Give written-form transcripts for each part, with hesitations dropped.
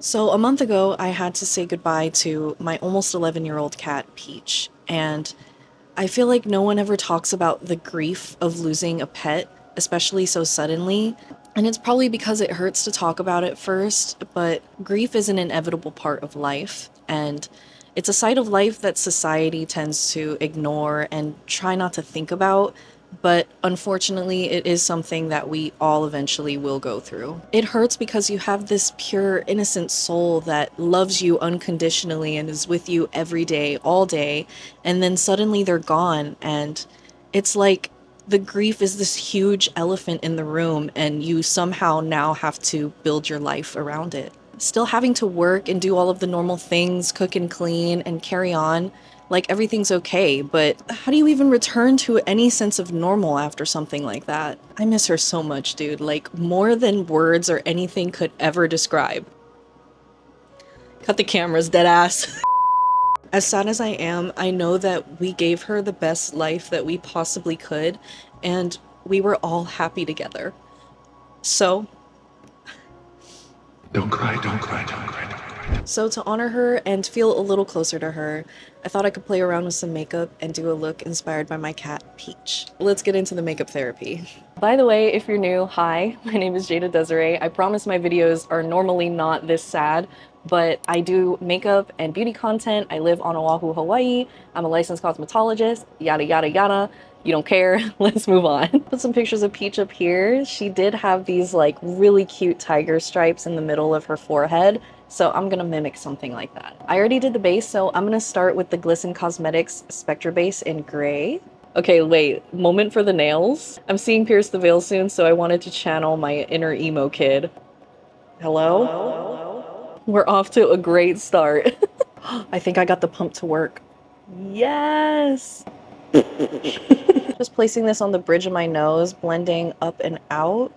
So a month ago, I had to say goodbye to my almost 11-year-old cat, Peach, and I feel like no one ever talks about the grief of losing a pet, especially so suddenly. And it's probably because it hurts to talk about it first, but grief is an inevitable part of life, and it's a side of life that society tends to ignore and try not to think about, but unfortunately, it is something that we all eventually will go through. It hurts because you have this pure, innocent soul that loves you unconditionally and is with you every day, all day, and then suddenly they're gone, and it's like the grief is this huge elephant in the room, and you somehow now have to build your life around it. Still having to work and do all of the normal things, cook and clean and carry on like everything's okay, but how do you even return to any sense of normal after something like that? I miss her so much, dude, like more than words or anything could ever describe. Cut the cameras, dead ass. As sad as I am, I know that we gave her the best life that we possibly could, and we were all happy together. So, Don't cry, don't cry, don't cry, don't cry. So to honor her and feel a little closer to her, I thought I could play around with some makeup and do a look inspired by my cat, Peach. Let's get into the makeup therapy. By the way, if you're new, hi, my name is Jada Desiree. I promise my videos are normally not this sad, but I do makeup and beauty content. I live on Oahu, Hawaii. I'm a licensed cosmetologist, yada, yada, yada. You don't care. Let's move on. Put some pictures of Peach up here. She did have these like really cute tiger stripes in the middle of her forehead, so I'm gonna mimic something like that. I already did the base, so I'm gonna start with the Glisten Cosmetics Spectra base in gray. Okay, wait, moment for the nails. I'm seeing Pierce the Veil soon, so I wanted to channel my inner emo kid. Hello? We're off to a great start. I think I got the pump to work. Yes! Just placing this on the bridge of my nose, blending up and out.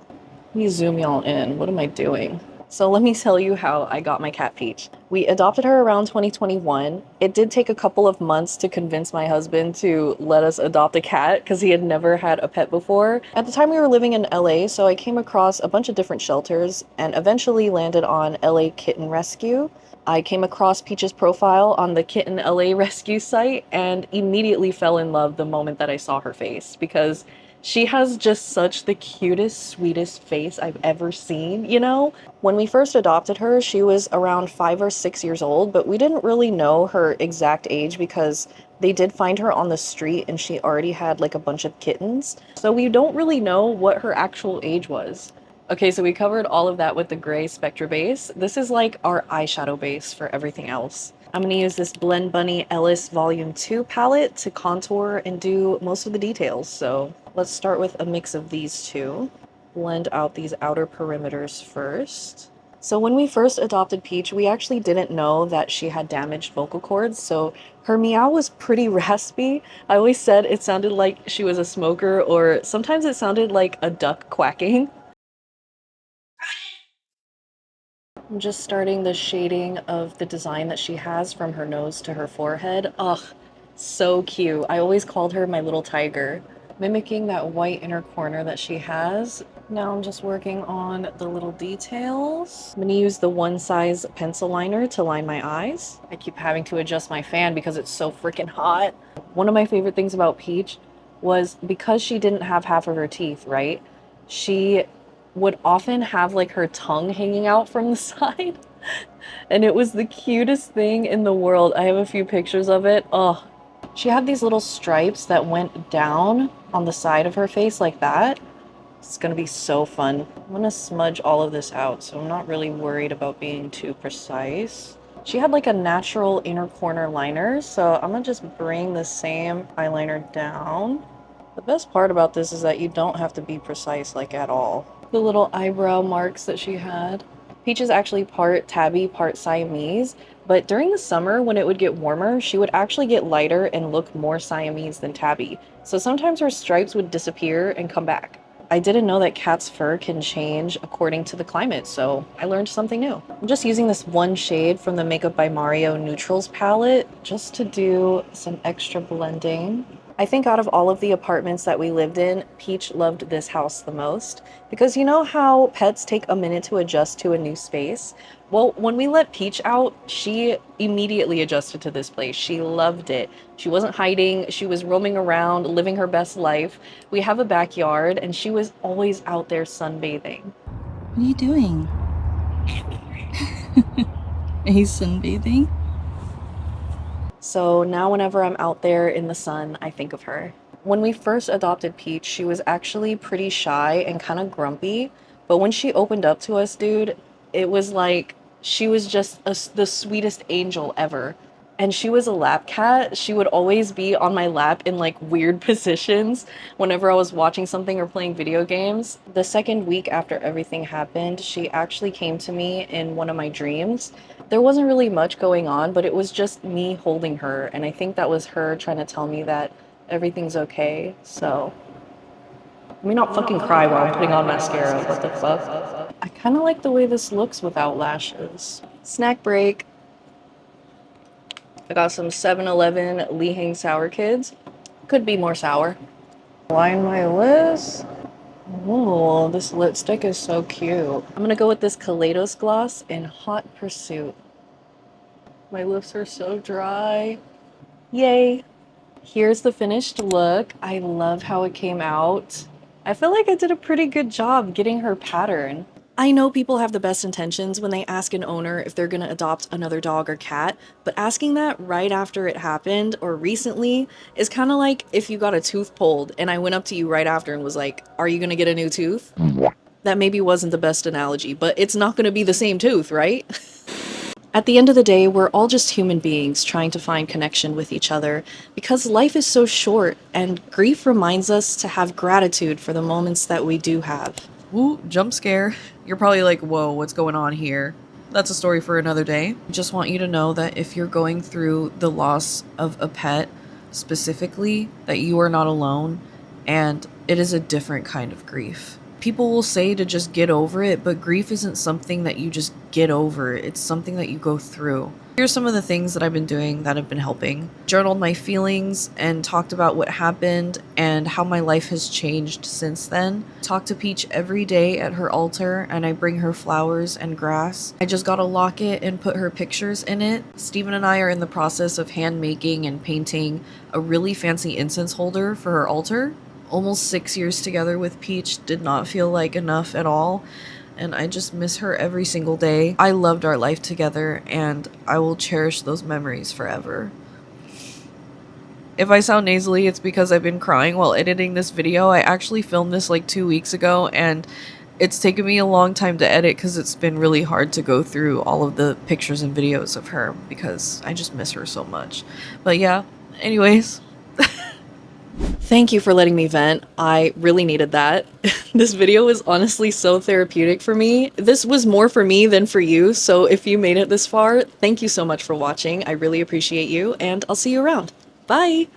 Let me zoom y'all in. What am I doing? So let me tell you how I got my cat Peach. We adopted her around 2021. It did take a couple of months to convince my husband to let us adopt a cat because he had never had a pet before. At the time we were living in LA, so I came across a bunch of different shelters and eventually landed on LA Kitten Rescue. I came across Peach's profile on the Kitten LA Rescue site and immediately fell in love the moment that I saw her face because she has just such the cutest, sweetest face I've ever seen, you know? When we first adopted her, she was around 5 or 6 years old, but we didn't really know her exact age because they did find her on the street and she already had like a bunch of kittens. So we don't really know what her actual age was. Okay, so we covered all of that with the gray Spectra base. This is like our eyeshadow base for everything else. I'm gonna use this Blend Bunny Ellis Volume 2 palette to contour and do most of the details. So let's start with a mix of these two. Blend out these outer perimeters first. So when we first adopted Peach, we actually didn't know that she had damaged vocal cords, so her meow was pretty raspy. I always said it sounded like she was a smoker, or sometimes it sounded like a duck quacking. I'm just starting the shading of the design that she has from her nose to her forehead. Ugh, so cute. I always called her my little tiger. Mimicking that white inner corner that she has. Now I'm just working on the little details. I'm gonna use the one size pencil liner to line my eyes. I keep having to adjust my fan because it's so freaking hot. One of my favorite things about Peach was because she didn't have half of her teeth, right? She would often have like her tongue hanging out from the side. And it was the cutest thing in the world. I have a few pictures of it. Oh, she had these little stripes that went down on the side of her face like that. It's gonna be so fun. I'm gonna smudge all of this out, so I'm not really worried about being too precise. She had like a natural inner corner liner, so I'm gonna just bring the same eyeliner down. The best part about this is that you don't have to be precise like at all. The little eyebrow marks that she had. Peach is actually part tabby, part Siamese, but during the summer when it would get warmer, she would actually get lighter and look more Siamese than tabby. So sometimes her stripes would disappear and come back. I didn't know that cat's fur can change according to the climate, so I learned something new. I'm just using this one shade from the Makeup by Mario Neutrals palette just to do some extra blending. I think out of all of the apartments that we lived in, Peach loved this house the most because you know how pets take a minute to adjust to a new space? Well, when we let Peach out, she immediately adjusted to this place. She loved it. She wasn't hiding, she was roaming around, living her best life. We have a backyard, and she was always out there sunbathing. What are you doing? Are you sunbathing? So now, whenever I'm out there in the sun, I think of her. When we first adopted Peach, she was actually pretty shy and kind of grumpy. But when she opened up to us, dude, it was like she was just the sweetest angel ever. And she was a lap cat. She would always be on my lap in like weird positions whenever I was watching something or playing video games. The second week after everything happened, she actually came to me in one of my dreams. There wasn't really much going on, but it was just me holding her. And I think that was her trying to tell me that everything's okay. So, let me not fucking cry while I'm putting on mascara. What the fuck? I kind of like the way this looks without lashes. Snack break. I got some 7-Eleven Lee Hang Sour Kids. Could be more sour. Line my lips. Oh, this lipstick is so cute. I'm gonna go with this Kaleidos gloss in Hot Pursuit. My lips are so dry. Yay. Here's the finished look. I love how it came out. I feel like I did a pretty good job getting her pattern. I know people have the best intentions when they ask an owner if they're gonna adopt another dog or cat, but asking that right after it happened or recently is kind of like if you got a tooth pulled and I went up to you right after and was like, "Are you gonna get a new tooth?" That maybe wasn't the best analogy, but it's not gonna be the same tooth, right? At the end of the day, we're all just human beings trying to find connection with each other because life is so short, and grief reminds us to have gratitude for the moments that we do have. Ooh, jump scare. You're probably like, whoa, what's going on here? That's a story for another day. I just want you to know that if you're going through the loss of a pet specifically, that you are not alone, and it is a different kind of grief. People will say to just get over it, but grief isn't something that you just get over. It's something that you go through. Here's some of the things that I've been doing that have been helping. Journaled my feelings and talked about what happened and how my life has changed since then. Talk to Peach every day at her altar, and I bring her flowers and grass. I just got a locket and put her pictures in it. Steven and I are in the process of hand making and painting a really fancy incense holder for her altar. Almost 6 years together with Peach did not feel like enough at all, and I just miss her every single day. I loved our life together, and I will cherish those memories forever. If I sound nasally, it's because I've been crying while editing this video. I actually filmed this like 2 weeks ago, and it's taken me a long time to edit because it's been really hard to go through all of the pictures and videos of her because I just miss her so much. But yeah, anyways. Thank you for letting me vent. I really needed that. This video was honestly so therapeutic for me. This was more for me than for you, so if you made it this far, thank you so much for watching. I really appreciate you, and I'll see you around. Bye!